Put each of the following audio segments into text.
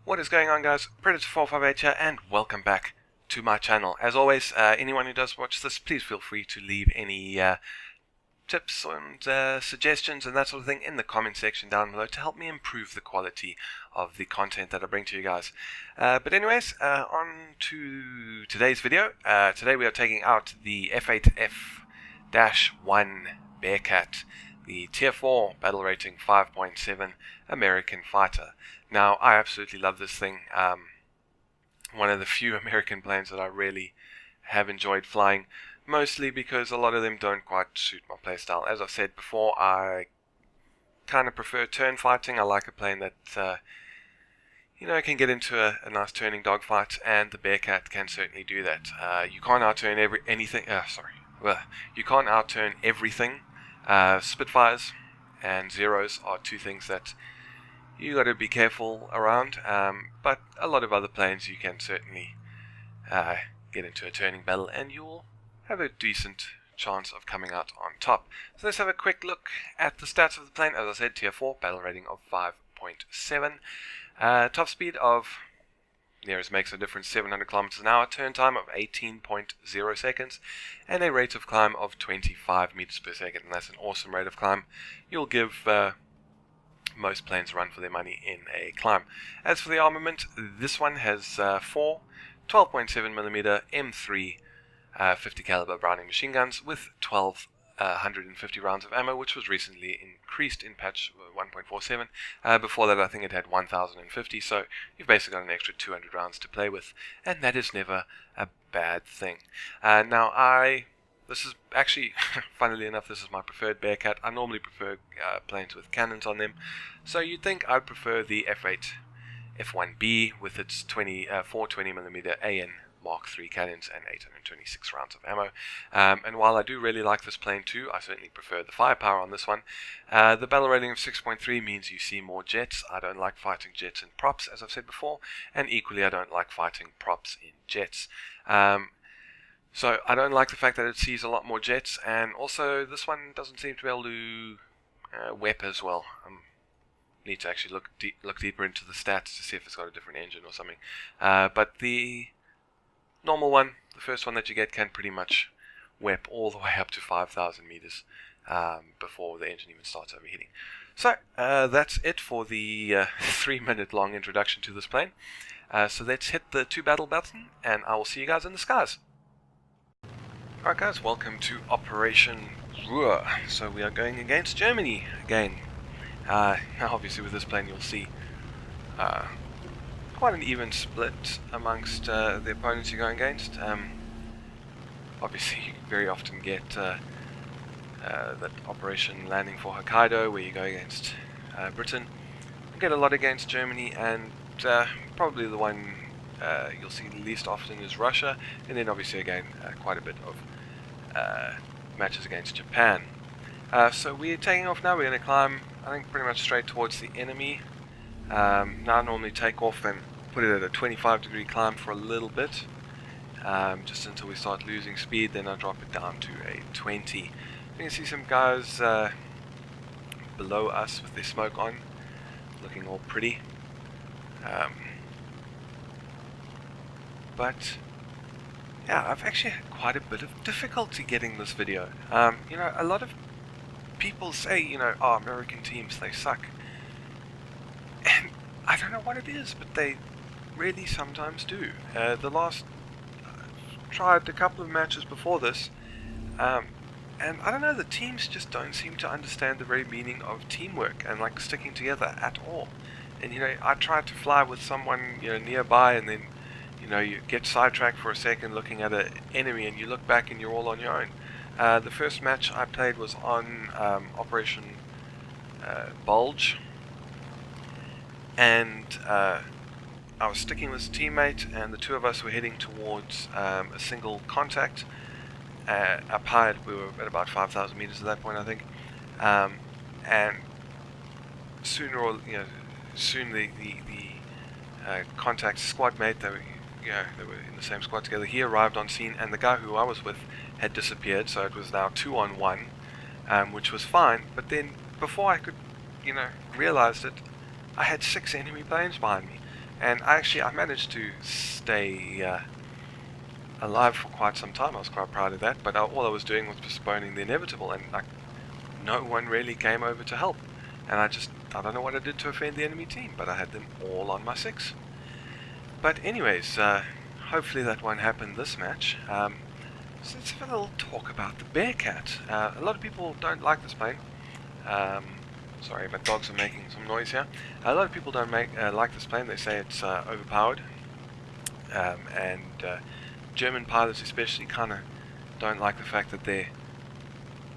What is going on, guys? Predator458 here, and welcome back to my channel. As always, anyone who does watch this, please feel free to leave any tips and suggestions and that sort of thing in the comment section down below to help me improve the quality of the content that I bring to you guys. But anyways, on to today's video. Today we are taking out the F8F-1 Bearcat, the Tier 4 battle rating 5.7 American fighter. Now, I absolutely love this thing. One of the few American planes that I really have enjoyed flying, mostly because a lot of them don't quite suit my playstyle. As I've said before, I kind of prefer turn fighting. I like a plane that can get into a nice turning dogfight, and the Bearcat can certainly do that. You can't outturn you can't outturn everything. Spitfires and Zeros are two things that you got to be careful around, but a lot of other planes you can certainly get into a turning battle and you'll have a decent chance of coming out on top. So let's have a quick look at the stats of the plane. As I said, Tier 4, battle rating of 5.7, top speed of, nearest makes a difference, 700 kilometers an hour, turn time of 18.0 seconds, and a rate of climb of 25 meters per second. And that's an awesome rate of climb. You'll give most planes run for their money in a climb. As for the armament, this one has 4 12.7mm M3 50 caliber Browning machine guns with 1,250 rounds of ammo, which was recently increased in patch 1.47. Before that, I think it had 1,050, so you've basically got an extra 200 rounds to play with, and that is never a bad thing. This is actually, funnily enough, this is my preferred Bearcat. I normally prefer planes with cannons on them, so you'd think I'd prefer the F8F-1B with its 420mm AN Mark III cannons and 826 rounds of ammo. And while I do really like this plane too, I certainly prefer the firepower on this one. The battle rating of 6.3 means you see more jets. I don't like fighting jets in props, as I've said before, and equally I don't like fighting props in jets. So I don't like the fact that it sees a lot more jets, and also this one doesn't seem to be able to WEP as well. Need to actually look deeper into the stats to see if it's got a different engine or something. But the normal one, the first one that you get, can pretty much WEP all the way up to 5,000 meters before the engine even starts overheating. So that's it for the 3-minute long introduction to this plane. So let's hit the to battle button, and I will see you guys in the skies. Alright guys, welcome to Operation Ruhr. So we are going against Germany again. Now obviously with this plane you'll see quite an even split amongst the opponents you're going against. Obviously you very often get that Operation Landing for Hokkaido where you go against Britain. You get a lot against Germany, and probably the one you'll see least often is Russia, and then obviously again quite a bit of matches against Japan. So we're taking off now. We're going to climb, I think, pretty much straight towards the enemy. Now I normally take off and put it at a 25-degree climb for a little bit, just until we start losing speed, then I drop it down to a 20. You can see some guys below us with their smoke on, looking all pretty. But yeah, I've actually had quite a bit of difficulty getting this video. A lot of people say, oh, American teams, they suck. And I don't know what it is, but they really sometimes do. The last, tried a couple of matches before this, and I don't know, the teams just don't seem to understand the very meaning of teamwork and like sticking together at all. And I tried to fly with someone nearby, and then you get sidetracked for a second looking at an enemy, and you look back and you're all on your own. The first match I played was on Operation Bulge, and I was sticking with a teammate, and the two of us were heading towards a single contact. Up high, we were at about 5,000 meters at that point, I think. And soon the contact squad mate, they were in the same squad together. He arrived on scene, and the guy who I was with had disappeared, so it was now 2-on-1, which was fine. But then, before I could, realize it, I had 6 enemy planes behind me. And I managed to stay alive for quite some time. I was quite proud of that, but all I was doing was postponing the inevitable, and like no one really came over to help. And I don't know what I did to offend the enemy team, but I had them all on my 6. But anyways, hopefully that won't happen this match. So let's have a little talk about the Bearcat. A lot of people don't like this plane. Sorry, my dogs are making some noise here. A lot of people don't like this plane. They say it's overpowered, and German pilots especially kind of don't like the fact that their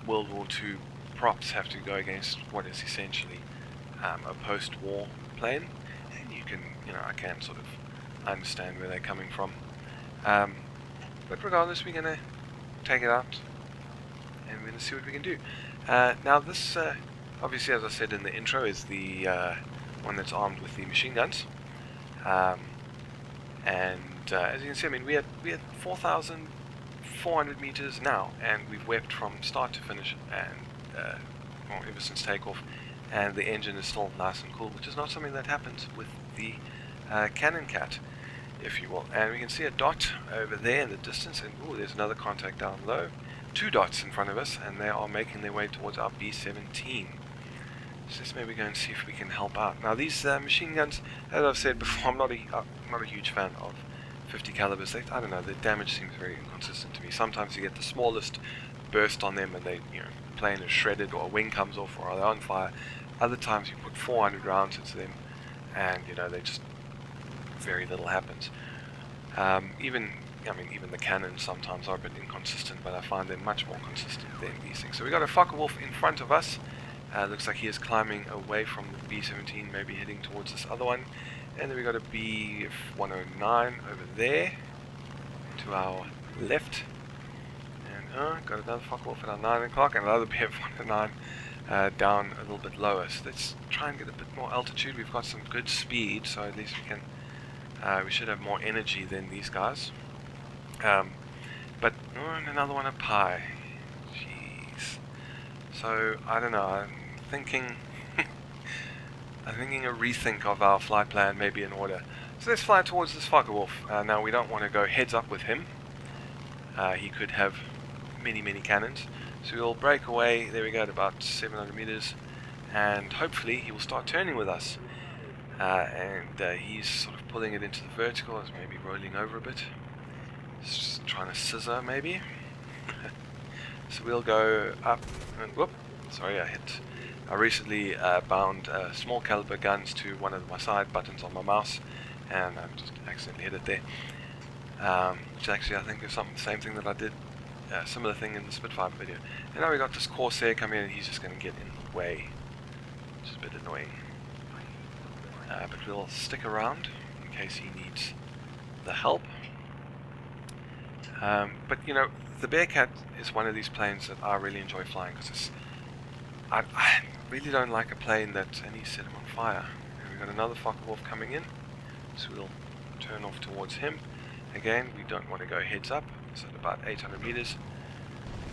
World War II props have to go against what is essentially a post-war plane. And I can sort of understand where they're coming from. But regardless, we're going to take it out and we're going to see what we can do. Now this, obviously, as I said in the intro, is the one that's armed with the machine guns. And as you can see, I mean, we had 4,400 meters now, and we've wept from start to finish, and ever since takeoff, and the engine is still nice and cool, which is not something that happens with the Cannon Cat, if you will. And we can see a dot over there in the distance, and ooh, there's another contact down low. 2 dots in front of us, and they are making their way towards our B-17. So let's maybe go and see if we can help out. Now these machine guns, as I've said before, I'm not a huge fan of 50 calibers. I don't know, the damage seems very inconsistent to me. Sometimes you get the smallest burst on them, and they, plane is shredded, or a wing comes off, or they're on fire. Other times you put 400 rounds into them, and they just very little happens. Even the cannons sometimes are a bit inconsistent, but I find them much more consistent than these things. So we got a Focke-Wulf in front of us. Looks like he is climbing away from the B-17, maybe heading towards this other one. And then we got a Bf-109 over there to our left. And got another Focke-Wulf at our 9 o'clock, and another Bf-109 down a little bit lower. So let's try and get a bit more altitude. We've got some good speed, so at least we can. We should have more energy than these guys. But and another one up high. Jeez. So I don't know. I'm thinking a rethink of our flight plan may be in order. So let's fly towards this Focke-Wulf. Now we don't want to go heads up with him. He could have many cannons. So we'll break away. There we go, at about 700 meters, and hopefully he will start turning with us. And he's sort of pulling it into the vertical, as maybe rolling over a bit. Just trying to scissor maybe. So we'll go up and whoop. Sorry, I recently bound small caliber guns to one of my side buttons on my mouse, and I just accidentally hit it there. Which actually I think is the same thing that I did, similar thing in the Spitfire video. And now we got this Corsair coming in, and he's just going to get in the way, which is a bit annoying. But we'll stick around in case he needs the help. But the Bearcat is one of these planes that I really enjoy flying, because I really don't like a plane that any set him on fire. And we've got another Focke-Wulf coming in, so we'll turn off towards him. Again, we don't want to go heads up, so at about 800 meters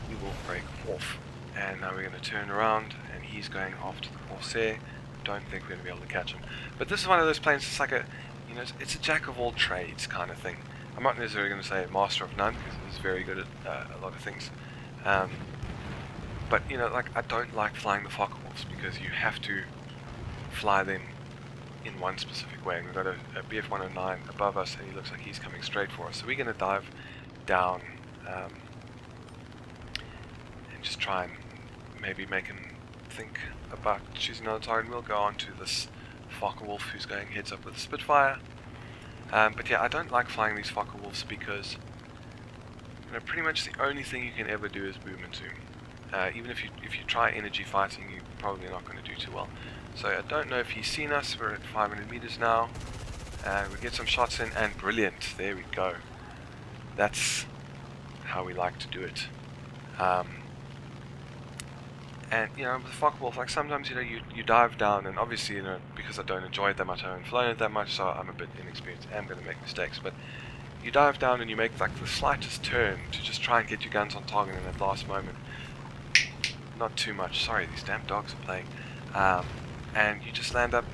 we will break off. And now we're going to turn around, and he's going after the Corsair. Don't think we're going to be able to catch him. But this is one of those planes, it's like it's a jack of all trades kind of thing. I'm not necessarily going to say master of none, because he's very good at a lot of things. But I don't like flying the Focke-Wulfs, because you have to fly them in one specific way. And we've got a Bf-109 above us, and he looks like he's coming straight for us. So we're going to dive down and just try and maybe make him think about choosing another target. We'll go on to this Focke-Wulf who's going heads up with the Spitfire. But yeah, I don't like flying these Focke-Wulfs, because pretty much the only thing you can ever do is boom and zoom. Even if you try energy fighting, you're probably not going to do too well. So I don't know if he's seen us. We're at 500 meters now. We get some shots in, and brilliant. There we go. That's how we like to do it. And with the Focke-Wulf, like sometimes you dive down, and obviously because I don't enjoy it that much, I haven't flown it that much, so I'm a bit inexperienced. I'm going to make mistakes, but you dive down and you make like the slightest turn to just try and get your guns on target in that last moment. Not too much. Sorry, these damn dogs are playing. And you just land up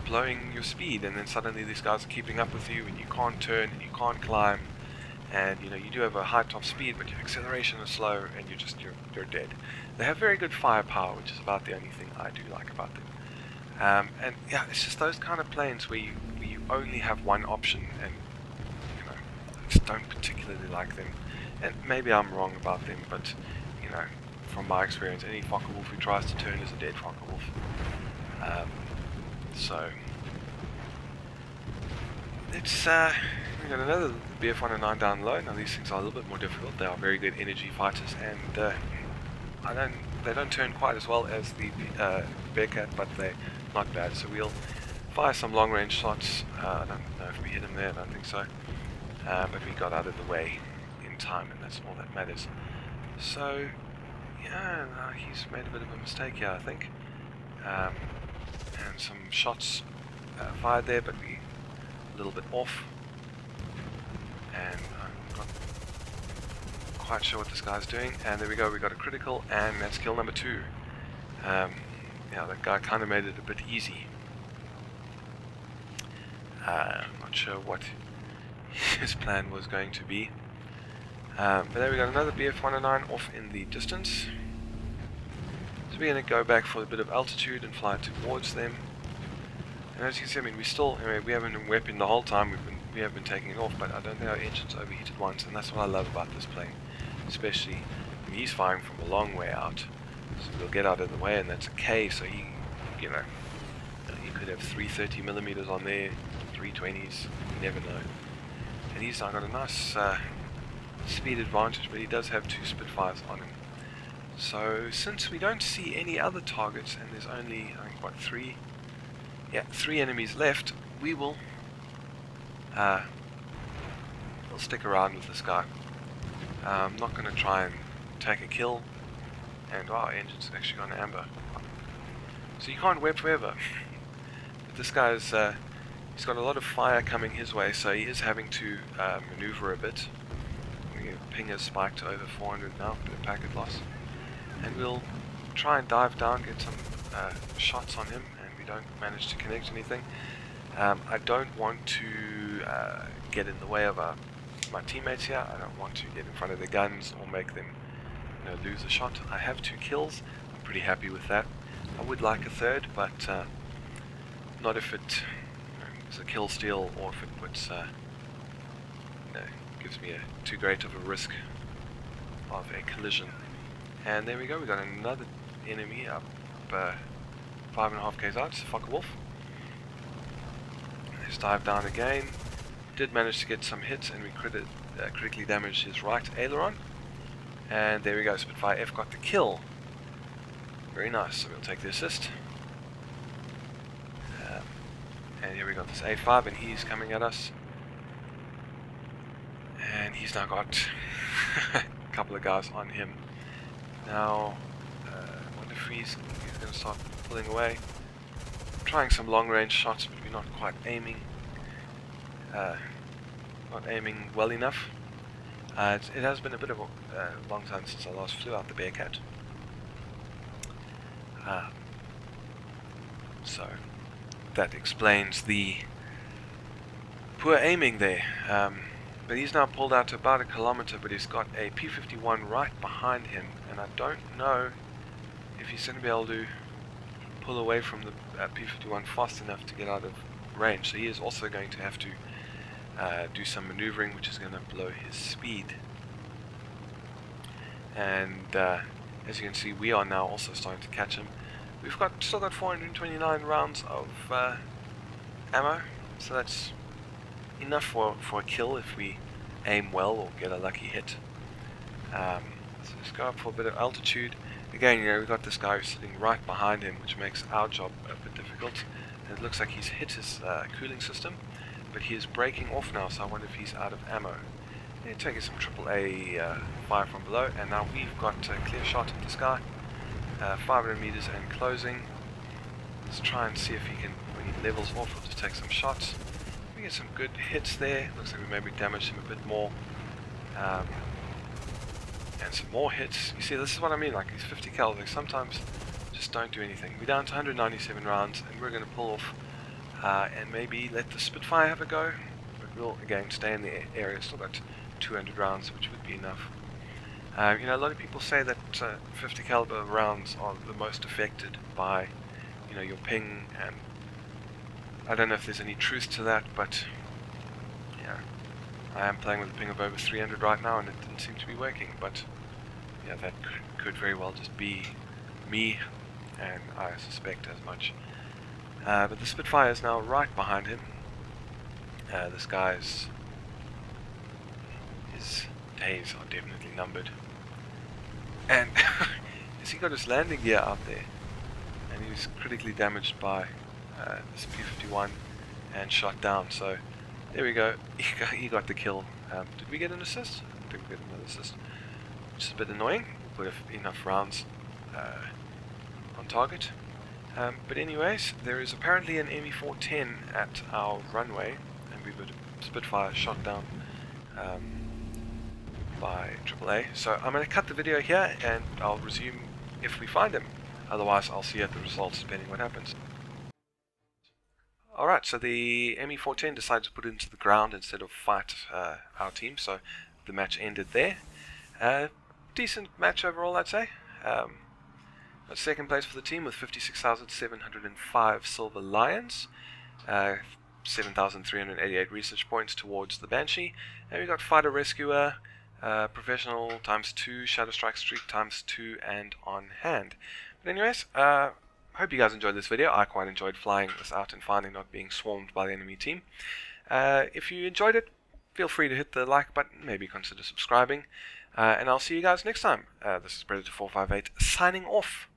blowing your speed, and then suddenly these guys are keeping up with you, and you can't turn, and you can't climb, and you know you do have a high top speed, but your acceleration is slow, and you're dead. They have very good firepower, which is about the only thing I do like about them. And yeah, it's just those kind of planes where you only have one option, and you know, I just don't particularly like them. And maybe I'm wrong about them, but you know, from my experience, any Focke-Wulf who tries to turn is a dead Focke-Wulf. So it's we got another BF-109 down low. Now these things are a little bit more difficult. They are very good energy fighters, and they don't turn quite as well as the Bearcat, but they're not bad. So we'll fire some long range shots. I don't know if we hit him there. I don't think so, but we got out of the way in time, and that's all that matters. So yeah, no, he's made a bit of a mistake here, I think. And some shots fired there, but we a little bit off, and I'm not quite sure what this guy's doing. And there we go, we got a critical, and that's kill number 2. Yeah, that guy kind of made it a bit easy. I'm not sure what his plan was going to be. But there we got another BF-109 off in the distance. So we're going to go back for a bit of altitude and fly towards them. And as you can see, I mean, we haven't been weapon the whole time. We have been taking it off, but I don't think our engine's overheated once, and that's what I love about this plane, especially when he's firing from a long way out. So we'll get out of the way, and that's a K. So he, you know, he could have 330mm on there, 320s. You never know. And he's now got a nice speed advantage, but he does have 2 Spitfires on him. So since we don't see any other targets, and there's only, I think, what, 3 enemies left, we'll stick around with this guy. I'm not going to try and take a kill, and our engine's actually gone amber. So you can't web forever. But this guy's he's got a lot of fire coming his way, so he is having to maneuver a bit. Ping has spiked to over 400 now, bit of packet loss. And we'll try and dive down, get some shots on him, and we don't manage to connect anything. I don't want to get in the way of my teammates here. I don't want to get in front of their guns or make them, you know, lose a shot. I have 2 kills. I'm pretty happy with that. I would like a 3rd, but not if it is a kill steal, or if it puts gives me too great of a risk of a collision. And there we go, we got another enemy up 5.5 k's out. It's a Focke-Wulf. Let's dive down again. Did manage to get some hits, and we critically damaged his right aileron. And there we go, Spitfire F got the kill. Very nice, so we'll take the assist. And here we got this A5, and he's coming at us. And he's now got a couple of guys on him. Now, I wonder if he's going to start pulling away. Trying some long range shots, but we're not quite aiming. Not aiming well enough. It has been a bit of a long time since I last flew out the Bearcat. So that explains the poor aiming there. But he's now pulled out to about 1 kilometer, but he's got a P-51 right behind him, and I don't know if he's going to be able to pull away from the P-51 fast enough to get out of range. So he is also going to have to do some maneuvering, which is going to blow his speed. And as you can see, we are now also starting to catch him. We've still got 429 rounds of ammo, so that's enough for a kill if we aim well or get a lucky hit. So let's go up for a bit of altitude. Again, you know, we've got this guy who's sitting right behind him, which makes our job a bit difficult. And it looks like he's hit his cooling system, but he is breaking off now, so I wonder if he's out of ammo. Yeah, taking some AAA fire from below, and now we've got a clear shot at this guy. 500 meters and closing. Let's try and see if he can, when he levels off, we'll just take some shots. We get some good hits there. Looks like we maybe damaged him a bit more. And some more hits. You see, this is what I mean, like these 50 cal, they sometimes just don't do anything. We're down to 197 rounds, and we're going to pull off and maybe let the Spitfire have a go. But we'll again stay in the area. Still got 200 rounds, which would be enough. A lot of people say that 50 caliber rounds are the most affected by, your ping, and I don't know if there's any truth to that, but yeah, I am playing with a ping of over 300 right now, and it didn't seem to be working. But yeah, that could very well just be me, and I suspect as much. But the Spitfire is now right behind him. This guy's his days are definitely numbered. And has he got his landing gear out there? And he was critically damaged by this P-51 and shot down. So there we go. He got the kill. Did we get an assist? I don't think we got another assist, which is a bit annoying. We'll put enough rounds on target. But anyways, there is apparently an ME-410 at our runway, and we've got a Spitfire shot down by AAA. So I'm going to cut the video here, and I'll resume if we find him. Otherwise, I'll see you at the results, depending what happens. Alright, so the ME-410 decided to put it into the ground instead of fight our team, so the match ended there. Decent match overall, I'd say. Got second place for the team with 56,705 Silver Lions, 7,388 research points towards the Banshee, and we got Fighter Rescuer, Professional ×2, Shadow Strike Streak ×2, and On Hand. But anyways, hope you guys enjoyed this video. I quite enjoyed flying this out and finally not being swarmed by the enemy team. If you enjoyed it, feel free to hit the like button, maybe consider subscribing, and I'll see you guys next time. This is Predator 458 signing off.